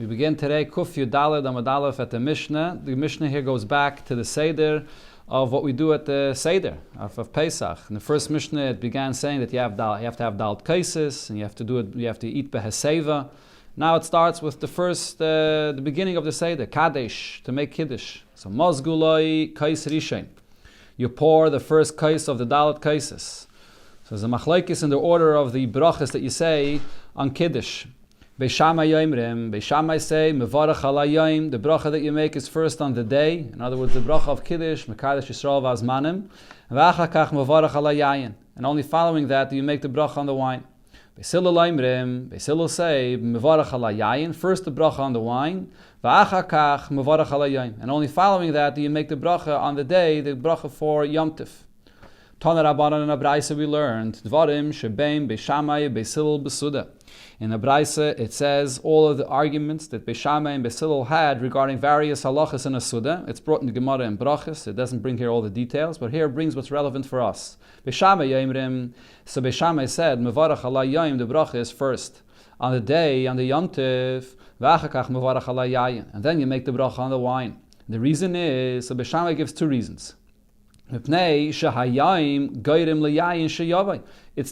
We begin today Kuf Yudaled Amud Aleph at the Mishnah. The Mishnah here goes back to the Seder of what we do at the Seder of Pesach. In the first Mishnah, it began saying that you have to have Dalt Kaisis, and you have to eat Beheseva. Now it starts with the beginning of the Seder, Kadesh, to make Kiddush. So Mozguloi Kais Rishain. You pour the first kais of the Dalet Kaisis. So there's a machlekes in the order of the brachas that you say on Kiddush. Beishamai Yoimrim, Beishamai say, Mevarach Halayim, the bracha that you make is first on the day. In other words, the bracha of Kiddush, Mekadesh Yisrael Vazmanim, V'achakach Mevarach Halayayin. And only following that do you make the bracha on the wine. Beisilul Yoimrim, Beisilul say, Mevarach Halayayin, first the bracha on the wine, V'achakach Mevarach Halayayin. And only following that do you make the bracha on the day, the bracha for Yom Tif. Tana Rabbanan and Abraisa we learned, Dvarim, Shebeim, Beishamai, Beisilul, Besuda. In the Braisa, it says all of the arguments that Beishamai and Beisilul had regarding various halachas in a Suda. It's brought in the Gemara and Brachas. It doesn't bring here all the details, but here it brings what's relevant for us. Beishamai Yomrim, so Beishamai said, Mevarach Ala Yom, the bracha is first. On the day, on the Yom Tiv, V'achakach Mevarach Ala Yayin. And then you make the bracha on the wine. The reason is, so Beishamai gives two reasons. It's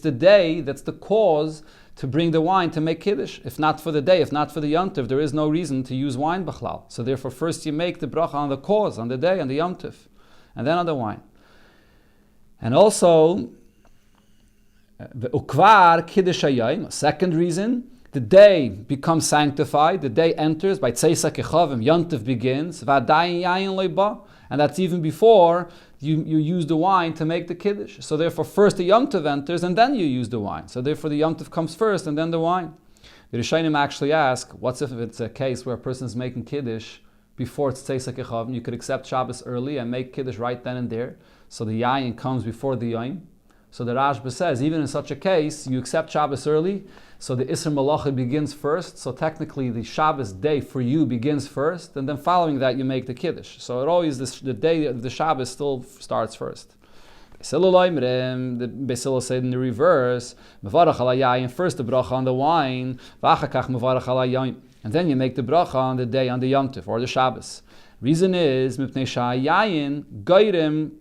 the day that's the cause to bring the wine to make Kiddush. If not for the day, if not for the Yom Tov, there is no reason to use wine b'chlal. So therefore first you make the bracha on the cause, on the day, on the Yom Tov, and then on the wine. And also, the ukvar Kiddush hayayim, second reason, the day becomes sanctified, the day enters, by Tzeisa Kechavim, Yom Tov begins, v'adayin yayin leiba, and that's even before you use the wine to make the Kiddush. So therefore first the Yom Tov enters and then you use the wine. So therefore the Yom Tov comes first and then the wine. The Rishonim actually ask, what's if it's a case where a person is making Kiddush before it's Tzeisa Kechavim? You could accept Shabbos early and make Kiddush right then and there. So the Yayin comes before the Yom. So the Rashba says, even in such a case, you accept Shabbos early, so the Isser Malacha begins first, so technically the Shabbos day for you begins first, and then following that you make the Kiddush. So it always, the day of the Shabbos still starts first. The Beisilul said in the reverse, Mevarach Halayayin, first the bracha on the wine, V'achakach Mevarach Halayayin, and then you make the bracha on the day, on the Yom Tov, or the Shabbos. Reason is, Mipnei Sha'ayayin, Goyrim,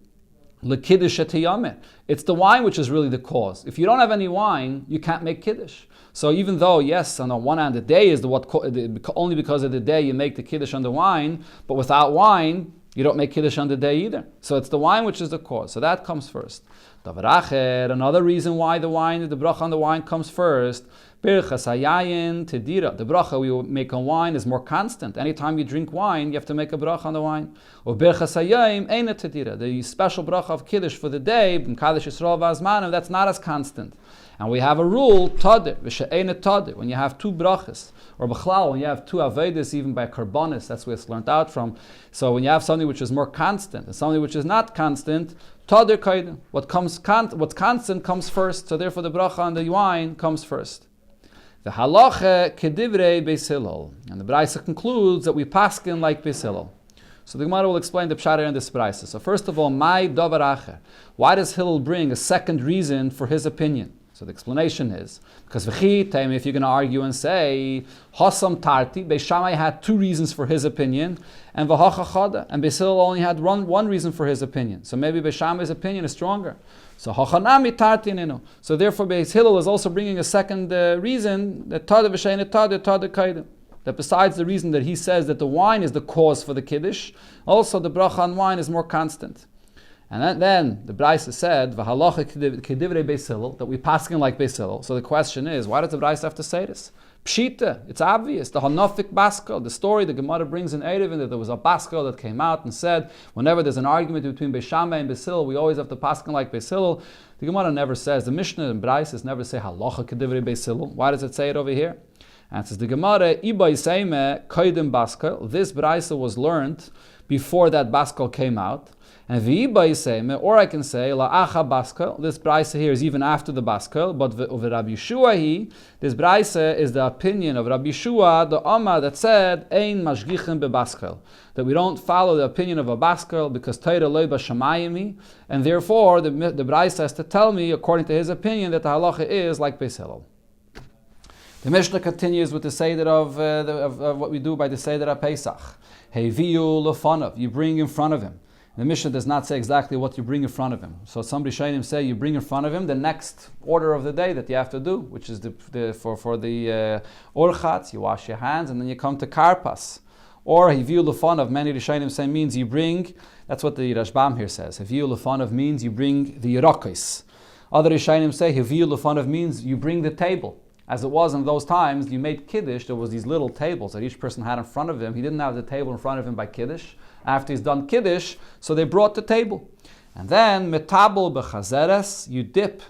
it's the wine which is really the cause. If you don't have any wine, you can't make Kiddush. So even though, yes, on the one hand, the day is only because of the day you make the Kiddush on the wine, but without wine, you don't make Kiddush on the day either. So it's the wine which is the cause. So that comes first. Another reason why the bracha on the wine comes first, Birchas hayayin tedira. The bracha we make on wine is more constant. Anytime you drink wine, you have to make a bracha on the wine. Or birchas hayayim eina tedira. The special bracha of Kiddush for the day, Mekadesh Yisrael Vazmanim, that's not as constant. And we have a rule, tadir, v'she'eina tadir, when you have two brachas, or b'chlal, when you have two avedas, even by karbonis, that's where it's learned out from. So when you have something which is more constant, and something which is not constant, tadir kaidem. What's constant comes first, so therefore the bracha on the wine comes first. The halacha kedivrei Beisilul, and the Braisa concludes that we paskin like Beisilul. So the Gemara will explain the pshat in this Braisa. So first of all, my davar acher. Why does Hillel bring a second reason for his opinion? So the explanation is because if you're going to argue and say Hasam Tarti, Beishamai had two reasons for his opinion, and V'hacha Chada, and Beisilul only had one reason for his opinion. So maybe Beishamai's opinion is stronger. So Hachanami Tarti Ninu. So therefore Beis Hillel is also bringing a second reason that Tada V'sheina Tada Tada Kaida. That besides the reason that he says that the wine is the cause for the Kiddush, also the bracha on wine is more constant. And then the Braisa said, "V'halacha kedivrei Beis Hillel," that we paskin like Beis Hillel. So the question is, why does the Braisa have to say this? Pshita, it's obvious. The Hanofik Baskel, the story the Gemara brings in Erevin, that there was a Baskel that came out and said, whenever there's an argument between Beis Shammai and Beis Hillel, we always have to paskin like Beis Hillel. The Gemara never says, the Mishnah and Braisa never say halacha kedivrei Beis Hillel. Why does it say it over here? And it says the Gemara, Ibay Seime Koidim Baskel. This Braisa was learned before that Baskel came out. And v'ibay seime, or I can say la'acha baskel. This brayse here is even after the baskel, but of Rabbi Yeshua this brayse is the opinion of Rabbi Yeshua, the Amma that said ein mashgichim bebaskel, that we don't follow the opinion of a baskel because Torah loy b'shamayim, and therefore the brayse has to tell me according to his opinion that the halacha is like Beis Hillel. The Mishnah continues with the Seder of what we do by the Seder of Pesach. Heviu lefonav, you bring in front of him. The Mishnah does not say exactly what you bring in front of him. So some Rishonim say you bring in front of him the next order of the day that you have to do, which is for the orchatz, you wash your hands, and then you come to karpas. Or Heviu lefonav, many Rishonim say means you bring, that's what the Rashbam here says. Heviu lefonav means you bring the yerakos. Other Rishonim say Heviu lefonav means you bring the table. As it was in those times, you made Kiddush, there was these little tables that each person had in front of him. He didn't have the table in front of him by Kiddush. After he's done Kiddush, so they brought the table. And then, metabel bechazeres, you dip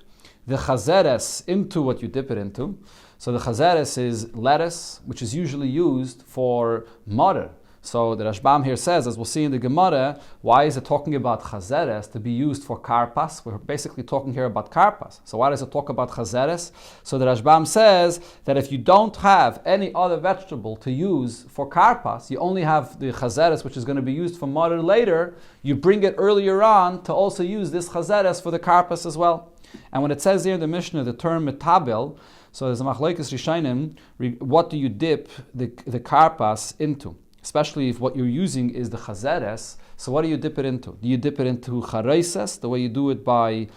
the chazeres into what you dip it into. So the chazeres is lettuce, which is usually used for marer. So the Rashbam here says, as we'll see in the Gemara, why is it talking about chazeres to be used for karpas? We're basically talking here about karpas. So why does it talk about chazeres? So the Rashbam says that if you don't have any other vegetable to use for karpas, you only have the chazeres, which is going to be used for marer later, you bring it earlier on to also use this chazeres for the karpas as well. And when it says here in the Mishnah, the term metabel, so there's a machlokes rishonim, what do you dip the karpas into? Especially if what you're using is the chazeres, so what do you dip it into? Do you dip it into chareises, the way you do it by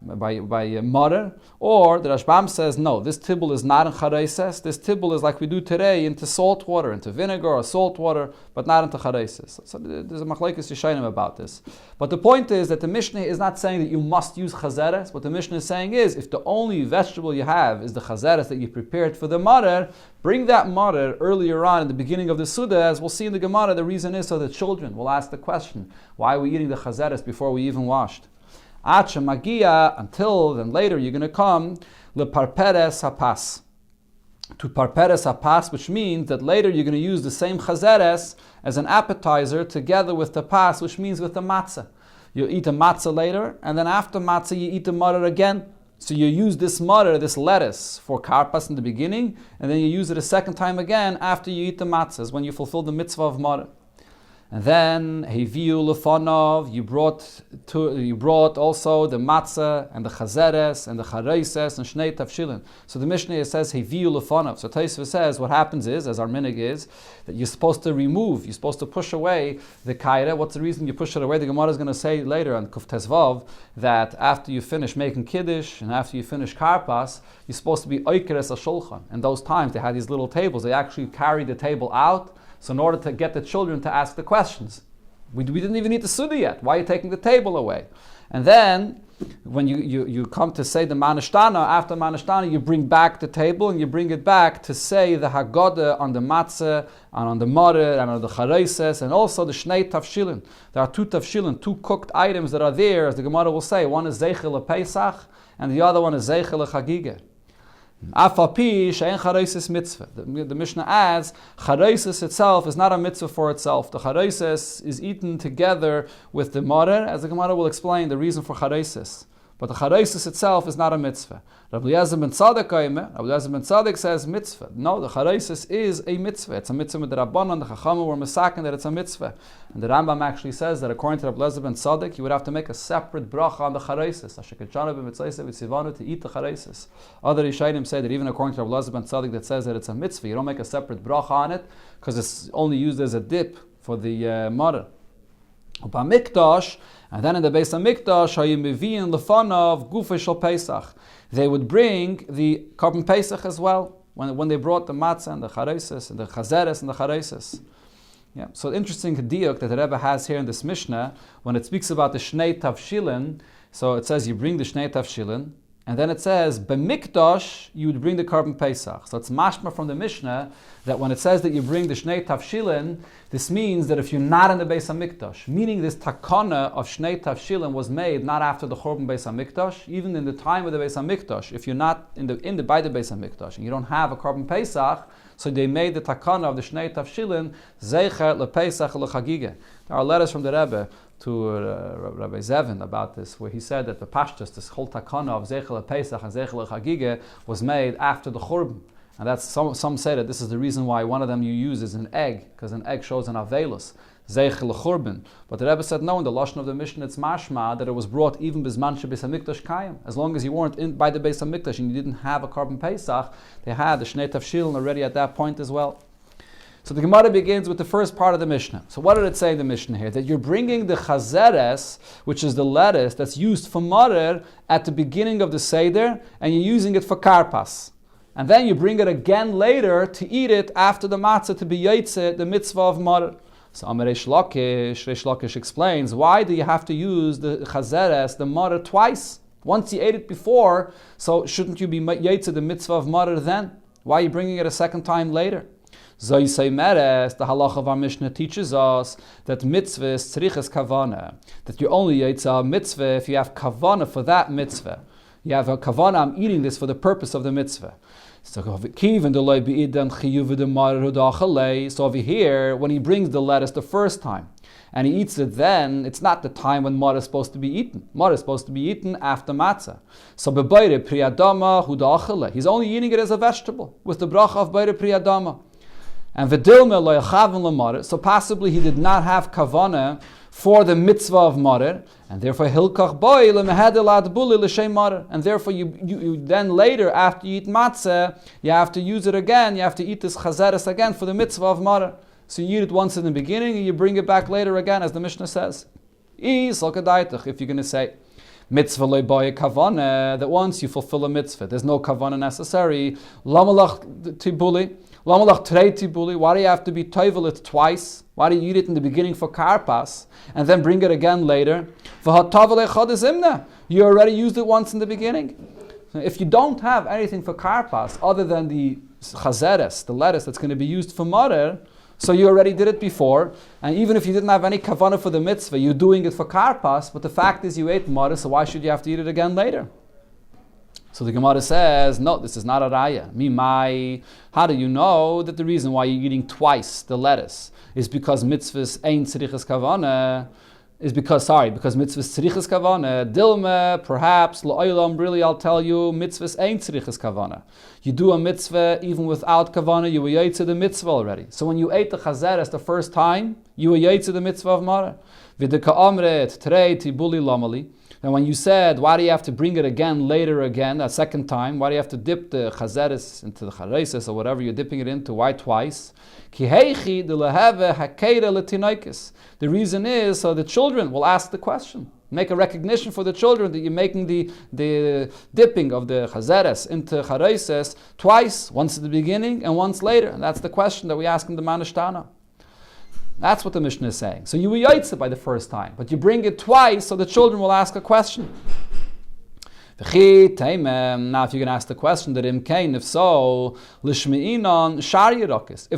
marer? Or the Rashbam says, no, this tibble is not in chareises. This tibble is like we do today into salt water, into vinegar or salt water, but not into chareises. So there's a machlokes rishonim about this. But the point is that the Mishnah is not saying that you must use chazeres. What the Mishnah is saying is, if the only vegetable you have is the chazeres that you prepared for the marer, bring that marer earlier on in the beginning of the Suda. As we'll see in the Gemara, the reason is so that children will ask the question, why are we eating the chazeres before we even washed? Acha magia, until then later you're going to come leparperes hapas. To parperes hapas, which means that later you're going to use the same chazeres as an appetizer together with the pas, which means with the matzah. You eat a matzah later, and then after matzah you eat the marer again. So you use this marer, this lettuce, for karpas in the beginning, and then you use it a second time again after you eat the matzahs, when you fulfill the mitzvah of marer. And then heviu lefanov, you brought also the matzah and the chazeres and the chareises and shnei tafshilin. So the Mishnah says heviu lefanov. So Tosfos says what happens is, as our minhag is, that you're supposed to push away the kaira. What's the reason you push it away? The Gemara is going to say later on Kuf Tezvav that after you finish making kiddush and after you finish karpas, you're supposed to be oikeres ashulchan. In those times they had these little tables. They actually carried the table out. So in order to get the children to ask the questions, we didn't even need the Suda yet. Why are you taking the table away? And then, when you come to say the Manashtana, after Manashtana, you bring back the table and you bring it back to say the Haggadah on the Matzah, and on the Marer, and on the Chareises, and also the Shnei Tafshilin. There are two Tafshilin, two cooked items that are there, as the Gemara will say. One is Zeichel Pesach, and the other one is Zeichel Chagigah. Afapi she'en chareises mitzvah. The Mishnah adds, chareises itself is not a mitzvah for itself. The chareises is eaten together with the marer, as the Gemara will explain the reason for chareises. But the chareises itself is not a mitzvah. Rabbi Eliezer ben Tzadok says mitzvah. No, the chareises is a mitzvah. It's a mitzvah with the Rabbanan, the Chachamim were misaken that it's a mitzvah. And the Rambam actually says that according to Rabbi Eliezer ben Tzadok, you would have to make a separate bracha on the chareises. To eat the chareises. Other Rishonim say that even according to Rabbi Eliezer ben Tzadok that says that it's a mitzvah, you don't make a separate bracha on it because it's only used as a dip for the marer. And then in the Beis HaMikdash, Hayimeviin lefanav gufei shel Pesach. They would bring the carbon Pesach as well when they brought the matzah and the chareises and the chazeres and the chareises. Yeah. So interesting diuk that the Rebbe has here in this Mishnah when it speaks about the shnei tavshilin. So it says you bring the shnei tavshilin. And then it says, B'mikdash, you would bring the carbon Pesach. So it's mashma from the Mishnah that when it says that you bring the Shnei Tavshilin, this means that if you're not in the Beis HaMikdash, meaning this takana of Shnei Tavshilin was made not after the Chorban Beis HaMikdash, even in the time of the Beis HaMikdash, if you're not by the Beis HaMikdash and you don't have a carbon Pesach, so they made the takana of the Shnei Tavshilin, Zeicher LePesach LeChagigah. There are letters from the Rebbe to Rabbi Zevin about this, where he said that the Pashtus, this whole takana of Zeichel Pesach and Zeichel Chagigah, was made after the Churban. And that's some say that this is the reason why one of them you use is an egg, because an egg shows an Avelus. zeich l'churban. But the Rebbe said no, in the lashon of the Mishnah it's mashma that it was brought even bisman shebeis hamikdash kayim. As long as you weren't in by the Beis Hamikdash and you didn't have a korban Pesach, they had the Shnei Tavshilin already at that point as well. So the Gemara begins with the first part of the Mishnah. So what did it say in the Mishnah here? That you're bringing the chazeres, which is the lettuce that's used for marer, at the beginning of the Seder, and you're using it for karpas. And then you bring it again later to eat it after the matzah, to be yotze, the mitzvah of marer. So Amar Reish Lakish explains, why do you have to use the chazeres, the marer, twice? Once you ate it before, so shouldn't you be yotze the mitzvah of marer then? Why are you bringing it a second time later? Zoysei Meres, the halacha of our Mishnah teaches us that mitzvah is tzriches kavana, that you only eat a mitzvah if you have kavana for that mitzvah. You have a kavana, I'm eating this for the purpose of the mitzvah. So over here, when he brings the lettuce the first time, and he eats it then, it's not the time when mar is supposed to be eaten. Mar is supposed to be eaten after matzah. So bebeire priyadama hudachale, he's only eating it as a vegetable, with the bracha of beire priyadama. And v'dilme lo yachaven l'marer, so possibly he did not have kavana for the mitzvah of marer, and therefore hilkach boy lemehedel ad buli l'shem marer, and therefore you then later after you eat matzah, you have to use it again, you have to eat this chazeres again for the mitzvah of marer. So you eat it once in the beginning and you bring it back later again, as the Mishnah says. If you're going to say mitzvah lo boy kavana, that once you fulfill a mitzvah, there's no kavana necessary. Lamalach tibuli. Why do you have to be toivel it twice? Why do you eat it in the beginning for karpas and then bring it again later? You already used it once in the beginning. So if you don't have anything for karpas other than the chazeres, the lettuce that's going to be used for marer, so you already did it before, and even if you didn't have any kavanah for the mitzvah, you're doing it for karpas, but the fact is you ate marer, so why should you have to eat it again later? So the Gemara says, no, this is not a raya. Mimai, how do you know that the reason why you're eating twice the lettuce is because mitzvahs ain't tzrichas kavana? Because mitzvahs tzrichas kavana. Dilma, perhaps, la'olam, really I'll tell you, mitzvahs ain't tzrichas kavana. You do a mitzvah even without kavana, you were yotze the mitzvah already. So when you ate the chazeres the first time, you were yotze the mitzvah of marer. V'deka amret, trei tibuli lamali. And when you said, why do you have to bring it again later again, a second time? Why do you have to dip the chazeres into the charesis or whatever you're dipping it into? Why twice? The reason is so the children will ask the question. Make a recognition for the children that you're making the dipping of the chazeres into charesis twice, once at the beginning and once later. And that's the question that we ask in the Manashtana. That's what the Mishnah is saying. So you were yotze by the first time, but you bring it twice so the children will ask a question. Now if you're going to ask the question that if so, if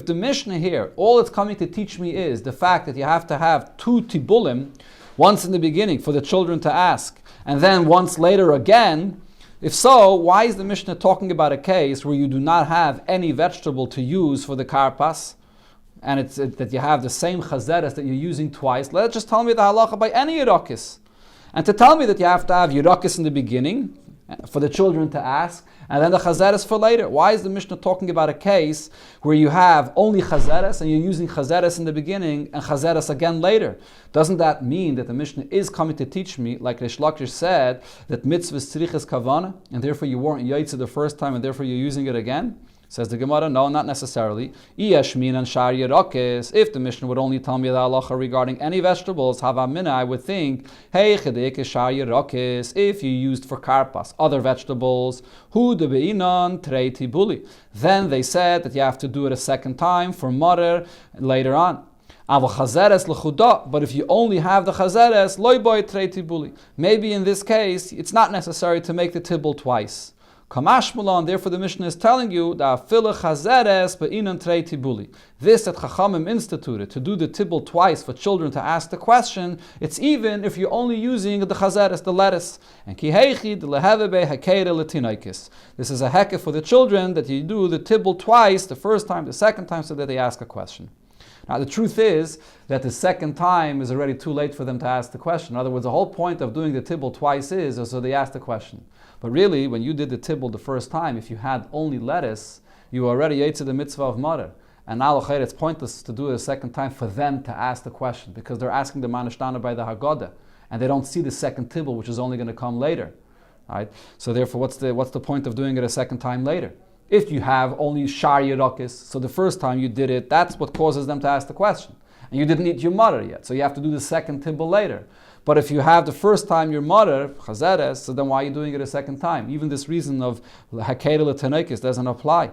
the Mishnah here, all it's coming to teach me is the fact that you have to have two tibulim, once in the beginning for the children to ask, and then once later again, if so, why is the Mishnah talking about a case where you do not have any vegetable to use for the karpas? And it's that you have the same chazeres that you're using twice. Let it just tell me the halacha by any yirakis. And to tell me that you have to have yirakis in the beginning for the children to ask, and then the chazeres for later. Why is the Mishnah talking about a case where you have only chazeres and you're using chazeres in the beginning and chazeres again later? Doesn't that mean that the Mishnah is coming to teach me, like Reish Lakish said, that mitzvah tzrichas kavana, and therefore you weren't yotze the first time and therefore you're using it again? Says the Gemara, no, not necessarily. If the Mishnah would only tell me the halacha regarding any vegetables, havamina, I would think, hey, if you used for karpas, other vegetables, then they said that you have to do it a second time for marer later on. But if you only have the chazeres, maybe in this case, it's not necessary to make the tibul twice. Kamashmulan, therefore the Mishnah is telling you that this that Chachamim instituted to do the tibul twice for children to ask the question, it's even if you're only using the chazeres, the lettuce. And this is a hekeh for the children that you do the tibul twice, the first time, the second time, so that they ask a question. Now the truth is that the second time is already too late for them to ask the question. In other words, the whole point of doing the tibul twice is so they ask the question. But really, when you did the tibul the first time, if you had only lettuce, you already ate to the mitzvah of marer. And now it's pointless to do it a second time for them to ask the question, because they're asking the Manashtana by the Haggadah, and they don't see the second tibble, which is only going to come later. Right? So therefore, what's the point of doing it a second time later? If you have only Shar Yerakis, so the first time you did it, that's what causes them to ask the question. And you didn't eat your mother yet, so you have to do the second tibble later. But if you have the first time your mother, Chazeres, so then why are you doing it a second time? Even this reason of Hakel Tanekis doesn't apply.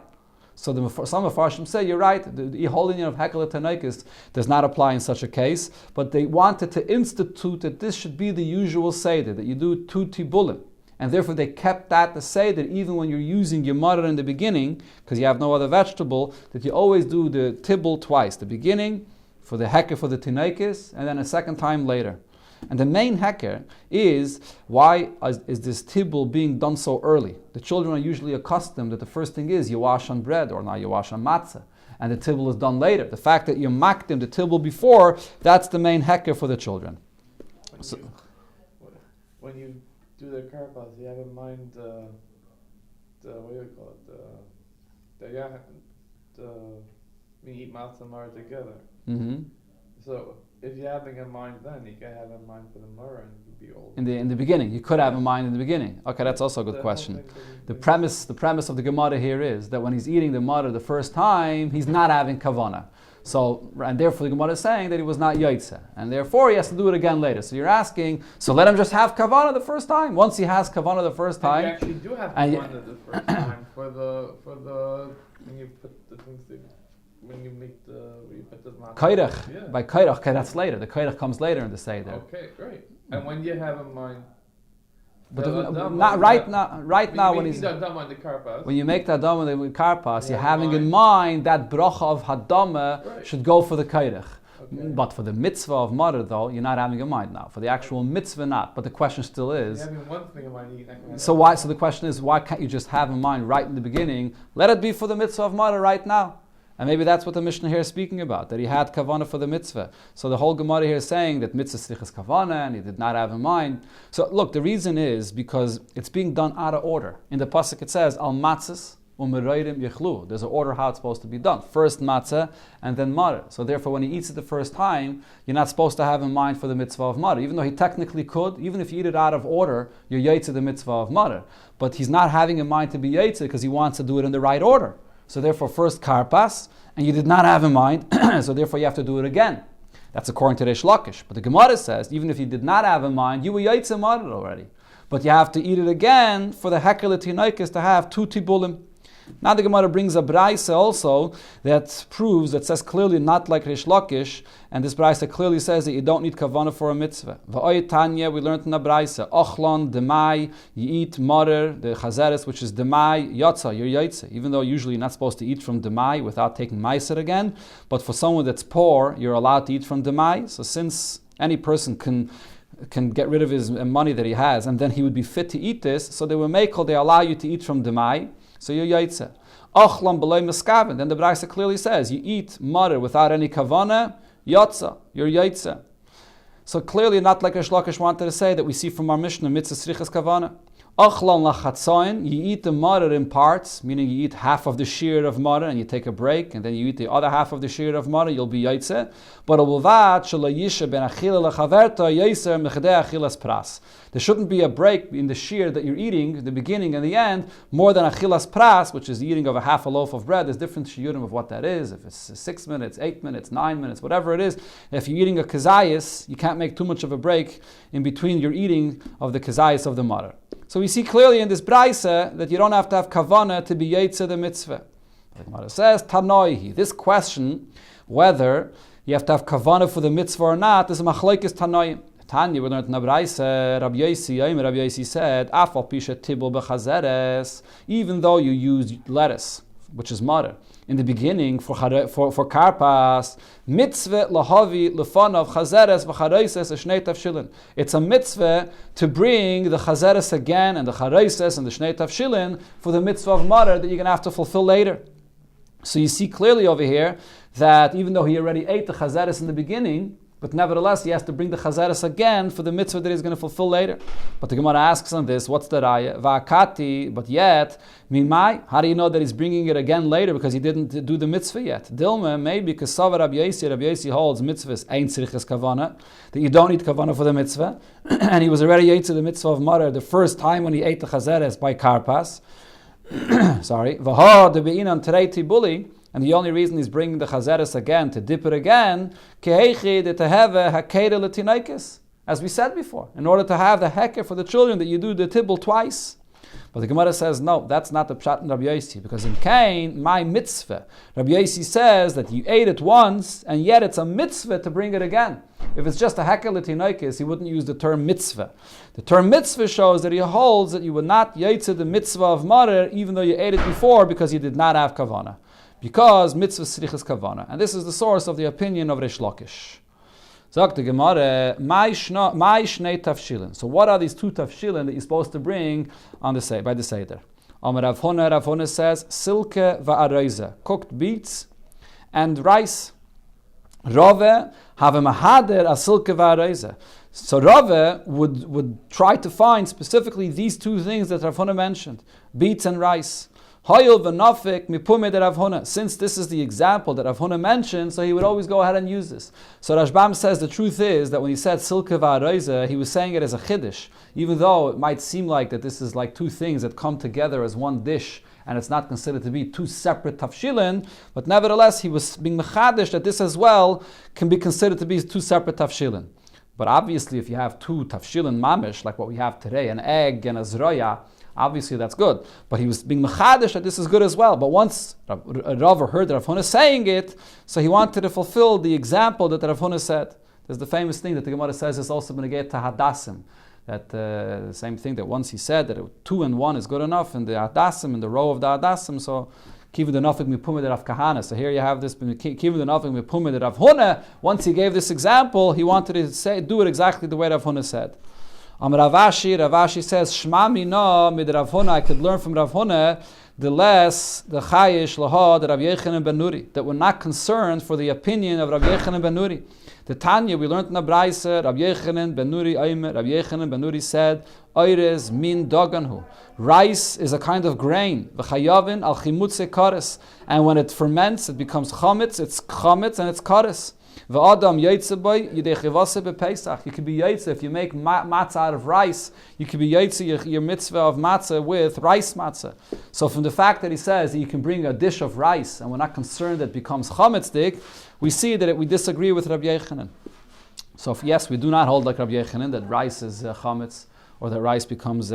So some of Farshim say, you're right, the whole union of Hakel Tanekis does not apply in such a case, but they wanted to institute that this should be the usual Seder, that you do 2 tibulim. And therefore they kept that to say that even when you're using your mother in the beginning, because you have no other vegetable, that you always do the tibul twice, the beginning, for the heker for the tinekis, and then a second time later. And the main heker is, why is this tibul being done so early? The children are usually accustomed that the first thing is you wash on bread, or now you wash on matzah, and the tibul is done later. The fact that you makdim the tibul before, that's the main heker for the children. When you do the karpas, you have in mind the what do you call it? We eat matzah and mar together. Mm-hmm. So if you're having in mind then, you can have in mind for the murrah and you'd be old. In the beginning, you could have in mind in the beginning. Okay, that's also a good question. The premise of the Gemara here is that when he's eating the mother the first time, he's not having kavana. So, and therefore the Gemara is saying that he was not yaitze, and therefore he has to do it again later. So you're asking, so let him just have kavana the first time. Once he has kavana the first time, you actually do have kavana the first time for the when you put the things when you put the kairach. Yeah. By kairach, okay, that's later. The kairach comes later in the seder. Okay, great. And when you have in mind, but not right now when he's when you make the hadama with karpas, you're having in mind that bracha of hadama should go for the kairach. Okay. But for the mitzvah of mother, though, you're not having in mind now. For the actual mitzvah, not. But the question still is. You're having one thing in mind. So why? So the question is, why can't you just have in mind right in the beginning? Let it be for the mitzvah of mother right now. And maybe that's what the Mishnah here is speaking about, that he had kavanah for the mitzvah. So the whole Gemara here is saying that mitzvah slichas kavanah, and he did not have in mind. So look, the reason is because it's being done out of order. In the pasuk it says, al matzahs u'merayrim yechlu. There's an order how it's supposed to be done. First matzah, and then mother. So therefore when he eats it the first time, you're not supposed to have in mind for the mitzvah of mother. Even though he technically could, even if you eat it out of order, you're yaitze the mitzvah of mother. But he's not having in mind to be yaitze because he wants to do it in the right order. So therefore, first karpas, and you did not have in mind, so therefore you have to do it again. That's according to Reish Lakish. But the Gemara says, even if you did not have in mind, you were yaitze mother already. But you have to eat it again for the hekel tinaikis to have 2 tibulim. Now the Gemara brings a braisa also that proves, that says clearly not like Reish Lakish, and this braisa clearly says that you don't need kavanah for a mitzvah. V'oy Tanya, we learned in the braisa, ochlon demai, you eat mother, the chazeres, which is demai, yotza, you're yaitze. Even though usually you're not supposed to eat from demai without taking meiser again, but for someone that's poor, you're allowed to eat from demai. So since any person can get rid of his money that he has, and then he would be fit to eat this, so they will make they allow you to eat from demai. So you're yaitze. Ochlam b'loy meskaven. Then the Braisa clearly says you eat mother without any kavana, yotza. You're yaitze. So clearly not like Reish Lakish wanted to say that we see from our Mishnah mitzvah srichas kavana. Ochlam lachatzoin. You eat the mother in parts, meaning you eat half of the shear of mother and you take a break, and then you eat the other half of the shear of mother. You'll be yaitze. But there shouldn't be a break in the shear that you're eating, the beginning and the end, more than achilas pras, which is the eating of a half a loaf of bread. There's different shiurim of what that is. If it's 6 minutes, 8 minutes, 9 minutes, whatever it is. If you're eating a kazayas, you can't make too much of a break in between your eating of the kazayas of the mother. So we see clearly in this braisa that you don't have to have kavana to be yaitze the mitzvah. The Gemara says, Tanoihi. This question, whether you have to have kavana for the mitzvah or not, is a machlokes Tanoim. Tanya, we learned in the braisa, Rabbi Yosi said, Afal pisha tibul bechazeres, even though you use lettuce, which is mother, in the beginning for karpas, mitzvah lahavi lefanav chazeres v'chareises eshnei tavshilin. It's a mitzvah to bring the chazeres again and the chareises and the shnei tavshilin for the mitzvah of mother that you're going to have to fulfill later. So you see clearly over here that even though he already ate the chazeres in the beginning, But nevertheless, he has to bring the chazeres again for the mitzvah that he's going to fulfill later. But the Gemara asks on this, what's the raya? Va'akati, but yet, mimai, how do you know that he's bringing it again later because he didn't do the mitzvah yet? Dilma, maybe because Sava Rabbi Yosi holds mitzvahs ein tzriches kavana, that you don't need kavana for the mitzvah, and he was already ate to the mitzvah of Marer the first time when he ate the chazeres by karpas. Sorry. V'ha de be'inan terei tibuli. And the only reason he's bringing the chazeres again, to dip it again, as we said before, in order to have the heker for the children that you do the tibble twice. But the Gemara says, no, that's not the pshat in Rabbi Yosi, because in Cain, my mitzvah, Rabbi Yosi says that you ate it once, and yet it's a mitzvah to bring it again. If it's just a heker l'tinoikis, he wouldn't use the term mitzvah. The term mitzvah shows that he holds that you would not yaitze the mitzvah of marer, even though you ate it before, because you did not have kavanah. Because mitzvah srichas kavana, and this is the source of the opinion of Reish Lakish. Sagt the Gemara, mai shnei tafshilin. So what are these two tafshilin that you're supposed to bring on the by the seder? Amar Rav Huna says silke va'aroiza, cooked beets and rice. Rove have a mahader a silke va'aroiza. So Rave would try to find specifically these two things that Rav Huna mentioned, beets and rice. Since this is the example that Rav Huna mentioned, so he would always go ahead and use this. So Rashbam says the truth is that when he said silke va'aroiza, he was saying it as a chiddush, even though it might seem like that this is like two things that come together as one dish, and it's not considered to be two separate tafshilin, but nevertheless he was being mechadish that this as well can be considered to be two separate tafshilin. But obviously if you have two tafshilin mamish, like what we have today, an egg and a zroya, obviously that's good. But he was being mechadish that this is good as well. But once Rav heard Rav Huna saying it, so he wanted to fulfill the example that Rav Huna said. There's the famous thing that the Gemara says is also going to get to hadassim. That the same thing that once he said that 2 and 1 is good enough in the hadassim, in the row of the hadassim, so kivu the nafik mipumid Rav Kahana. So here you have this kivu the nafik mipumid Rav Huna. Once he gave this example, he wanted to do it exactly the way Rav Huna said. Ravashi says, Shma mina mid Rav Huna, I could learn from Rav Huna, the chayish laha, the Rav Yechanan ben Nuri, that we're not concerned for the opinion of Rav Yechanan ben Nuri. The Tanya, we learned in the Braise, Rav Yechanan ben Nuri Rav Yechanan ben Nuri said, Oires min doganhu. Rice is a kind of grain. V'chayavin al chimutze kares. And when it ferments, it becomes chametz, it's chametz and it's kares. V'adam yaitze boy yidechivase bePesach. You could be yaitze if you make matzah out of rice. You could be yaitze your mitzvah of matzah with rice matzah. So from the fact that he says that you can bring a dish of rice and we're not concerned that it becomes chametzdik, we see that we disagree with Rabbi Yechanan. So yes, we do not hold like Rabbi Yechanan that rice is chametz or that rice becomes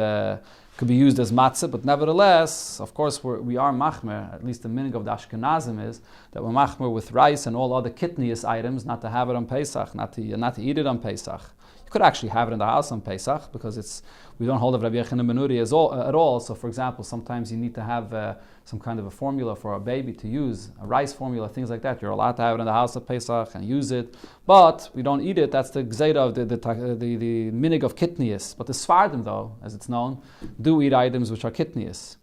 could be used as matzah, but nevertheless, of course, we are machmer, at least the meaning of the Ashkenazim is that we're machmer with rice and all other kitnius items, not to have it on Pesach, not to eat it on Pesach. You could actually have it in the house on Pesach, because we don't hold of Rabbi Yechanan ben Nuri at all. So for example, sometimes you need to have some kind of a formula for a baby to use, a rice formula, things like that. You're allowed to have it in the house of Pesach and use it, but we don't eat it. That's the gzeira of the minig of kitnius. But the Sfardim, though, as it's known, do eat items which are kitnius.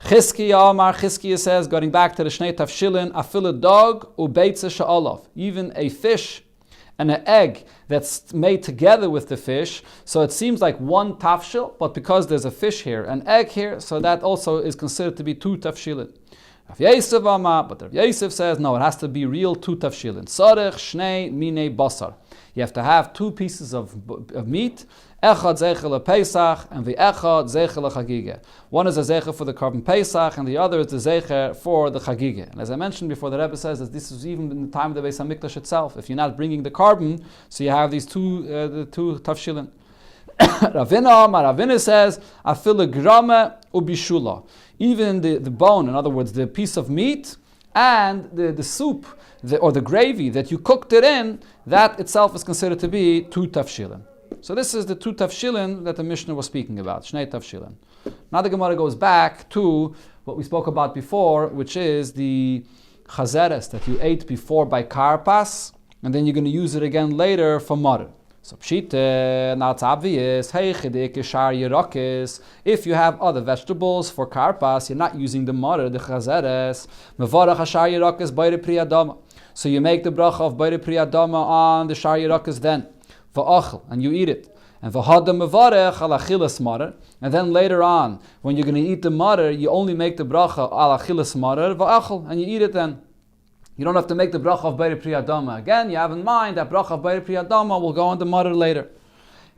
Chizkiya says, going back to the Shnei Tafshilin, afil dog ubeitze she'olov, even a fish and an egg that's made together with the fish, so it seems like one tafshil, but because there's a fish here, an egg here, so that also is considered to be two tafshilin. Rav Yosef but Rav Yosef says, no, it has to be real two tafshilin. Sarech shnei minei basar. You have to have two pieces of meat, echad zeichel Pesach, and the echad zeichel chagige. One is a zeicher for the korban Pesach, and the other is the zeicher for the chagige. And as I mentioned before, the Rebbe says that this is even in the time of the Beis Hamikdash itself. If you're not bringing the korban, so you have these two tafshilin. Ravina says, afil grama ubishula. Even the bone, in other words, the piece of meat and the soup, or the gravy that you cooked it in, that itself is considered to be two tafshilin. So this is the two tafshilin that the Mishnah was speaking about, shnei tafshilin. Now the Gemara goes back to what we spoke about before, which is the chazeres that you ate before by karpas, and then you're going to use it again later for marer. So pshite, now it's obvious, hey chidik yishar yerakis, if you have other vegetables for karpas, you're not using the marer, the chazeres, mevarach hashar yerakis bayre pri adama. So you make the bracha of Beire Pri Adama on the Shar Yerakas then. V'achel, and you eat it. And v'hada mevarech al achilas marer. And then later on, when you're going to eat the marer, you only make the bracha al achilas marer, v'achel, and you eat it then. You don't have to make the bracha of Beire Pri Adama. Again, you have in mind that bracha of Beire Pri Adama will go on the marer later.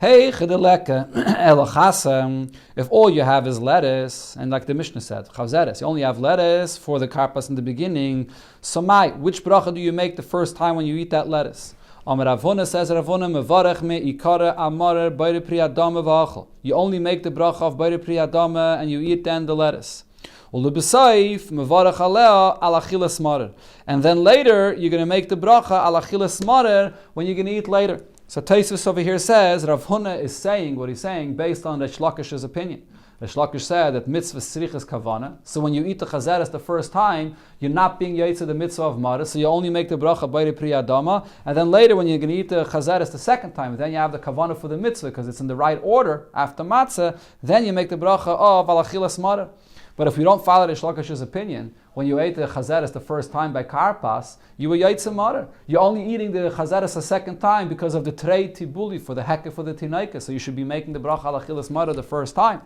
Hey, chedeleke elachasem. If all you have is lettuce, and like the Mishnah said, chavzeres, you only have lettuce for the karpas in the beginning. So, which bracha do you make the first time when you eat that lettuce? Amar Rav Huna says, Rav Huna mevarech me ikare amarer Beire Pri Adama v'achel. You only make the bracha of Beire Pri Adama and you eat then the lettuce. Ulubesayif mevarech alea al achilas marer. And then later you're going to make the bracha al achilas marer when you're going to eat later. So Tosfos over here says Rav Huna is saying what he's saying based on Reish Lakish's opinion. Reish Lakish said that mitzvah tzrichas kavana. So when you eat the chazeres the first time, you're not being yotze the mitzvah of maris. So you only make the bracha Beire Pri Adama, and then later when you're going to eat the chazeres the second time, then you have the kavana for the mitzvah because it's in the right order after matzah. Then you make the bracha of al achilas marer. But if we don't follow Reish Lakish's opinion, when you ate the chazeres the first time by karpas, you were yotze marer. You're only eating the chazeres a second time because of the trei tibuli for the heke for the tinaika. So you should be making the bracha al achilas marer the first time.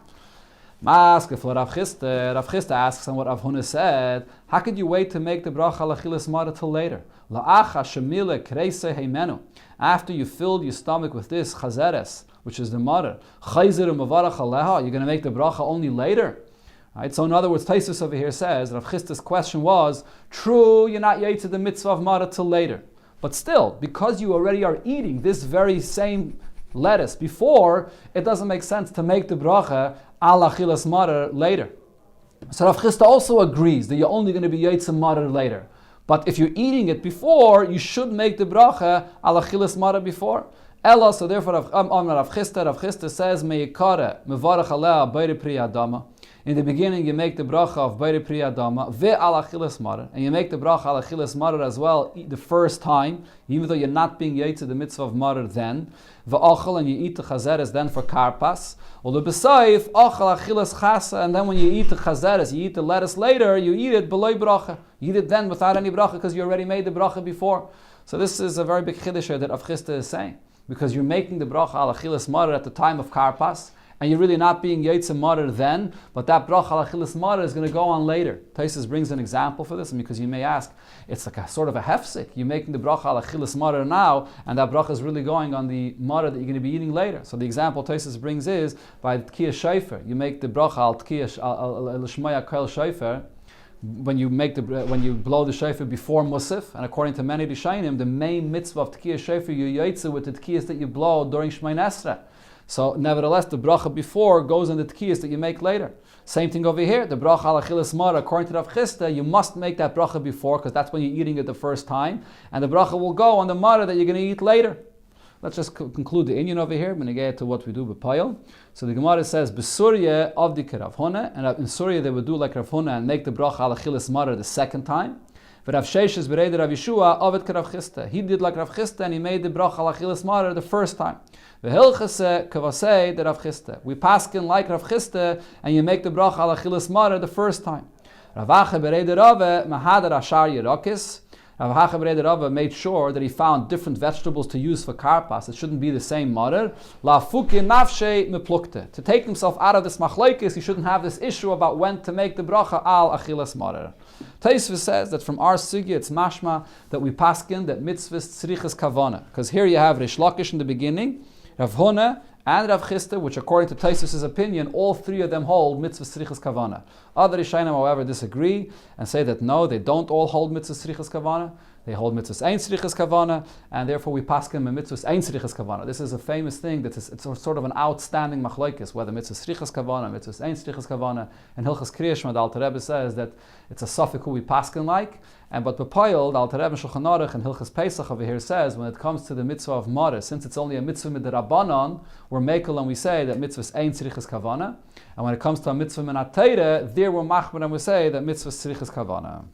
Mask for Rav Chisda. Rav Chisda asks on what Rav Huna said. How could you wait to make the bracha al achilas marer till later? La'acha shemile kreise heimenu. After you filled your stomach with this chazeres, which is the marer, chayzer u'mavarach aleha. You're going to make the bracha only later. Right? So in other words, Tosfos over here says Rav Chisda's question was, true, you're not yotze the mitzvah of marer till later, but still, because you already are eating this very same lettuce before, it doesn't make sense to make the bracha al achilas marer later. So Rav Chisda also agrees that you're only going to be yotze marer later. But if you're eating it before, you should make the bracha al achilas marer before. Ella, so therefore Rav Chisda says, meikare mevarach alea Beire Pri Adama. In the beginning, you make the bracha of Beire Pri Adama ve al achilas marer, and you make the bracha al achilas marer as well the first time, even though you're not being yotze the mitzvah of marer then. V'achal, and you eat the chazeres then for karpas. Ulubesayif achal achilas chasa, and then when you eat the chazeres, you eat the lettuce later, you eat it below bracha. You eat it then without any bracha because you already made the bracha before. So this is a very big chiddush that Rav Chisda is saying, because you're making the bracha al achilas marer at the time of karpas, and you're really not being yotze marer then, but that bracha al achilas marer is going to go on later. Tosfos brings an example for this, because you may ask, it's like a sort of a hefsek. You're making the bracha al achilas marer now, and that bracha is really going on the marer that you're going to be eating later. So the example Tosfos brings is by tkiyah shofar. You make the bracha al tkiyah al shmaya kol shofar. When you blow the shofar before musaf, and according to many Rishonim, the main mitzvah of tkiyah shofar you yotze with the tkiyahs that you blow during Shmoneh Esrei. So nevertheless, the bracha before goes on the tkiyahs that you make later. Same thing over here. The bracha al achilas marer, according to Rav Chisda, you must make that bracha before because that's when you're eating it the first time, and the bracha will go on the marer that you're going to eat later. Let's just conclude the inyan over here. We're going to get to what we do with payil. So the Gemara says, "B'surya avdika Rav Huna," and in Surya they would do like Rav Huna and make the bracha al achilas marer the second time. But Rav Sheshes b'reid Rav Yeshua avet ka Rav Chisda. He did like Rav Chisda and he made the bracha al achilas marer the first time. V'hilchase kavasei the Rav Chisda. We paskin like Rav Chisda and you make the bracha al achilas marer the first time. Rav Acha b'reid Rava mahadar ashar yerakis. Rav Hacha b'reid Rava made sure that he found different vegetables to use for karpas. It shouldn't be the same marer. La fuki nafshe meplukte. To take himself out of this machlokes, he shouldn't have this issue about when to make the bracha al achilas marer. Tosfos says that from our sugya it's mashma that we paskin that mitzvahs tzrichas kavana. Because here you have Reish Lakish in the beginning, Rav Huna, and Rav Chisda, which according to Tosfos' opinion, all three of them hold mitzvahs tzrichas kavana. Other Rishonim, however, disagree and say that no, they don't all hold mitzvahs tzrichas kavana. They hold mitzvahs ein tzrichas kavana, and therefore we paskin a mitzvahs ein tzrichas kavana. This is a famous thing that it's sort of an outstanding machlokes, whether mitzvahs tzrichas kavana, mitzvahs ein tzrichas kavana. And Hilchas Kriya Shema, the Alter Rebbe says that it's a suffix who we paskin like. And but B'Payil, the Alter Rebbe Shulchan Aruch and Hilchas Pesach over here says when it comes to the mitzvah of marer, since it's only a mitzvah midrabanan, we're mekel and we say that mitzvahs ein tzrichas kavana. And when it comes to a mitzvah minat Torah, there we're machmer and we say that mitzvahs tzrichas kavana.